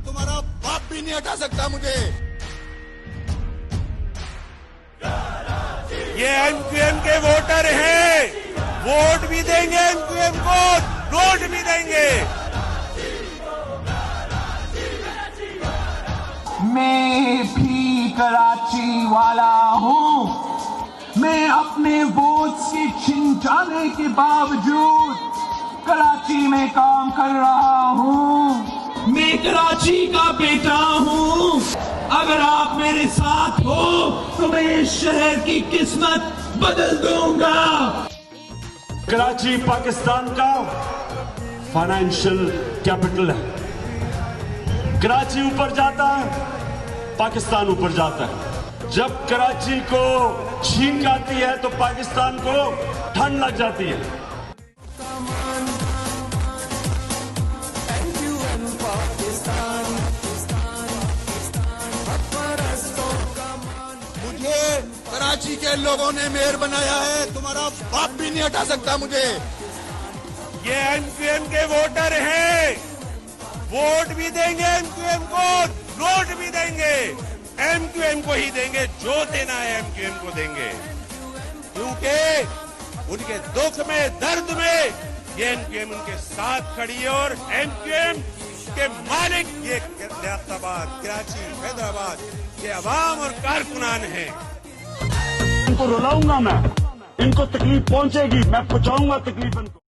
तुम्हारा बाप भी नहीं हटा सकता मुझे। ये एमक्यूएम के वोटर हैं, वोट भी देंगे एमक्यूएम को, नोट भी देंगे। मैं भी कराची वाला हूँ। मैं अपने वोट से छिन जाने के बावजूद कराची में काम कर रहा हूँ। मैं कराची का बेटा हूँ। अगर आप मेरे साथ हो तो मैं इस शहर की किस्मत बदल दूंगा। कराची पाकिस्तान का फाइनेंशियल कैपिटल है। कराची ऊपर जाता है, पाकिस्तान ऊपर जाता है। जब कराची को छींक आती है तो पाकिस्तान को ठंड लग जाती है। मुझे कराची के लोगों ने मेयर बनाया है, तुम्हारा बाप भी नहीं हटा सकता मुझे। ये एमक्यूएम के वोटर हैं, वोट भी देंगे एमक्यूएम को, नोट भी देंगे। एमक्यूएम को ही देंगे, जो देना है एमक्यूएम को देंगे, क्योंकि उनके दुख में, दर्द में ये एमक्यूएम उनके साथ खड़ी है। और एमक्यूएम के मालिक ये लियाकताबाद, कराची, हैदराबाद के अवाम और कारकुनान हैं। इनको रुलाऊंगा मैं, इनको तकलीफ पहुंचेगी, मैं पहुंचाऊंगा तकलीफ इनको।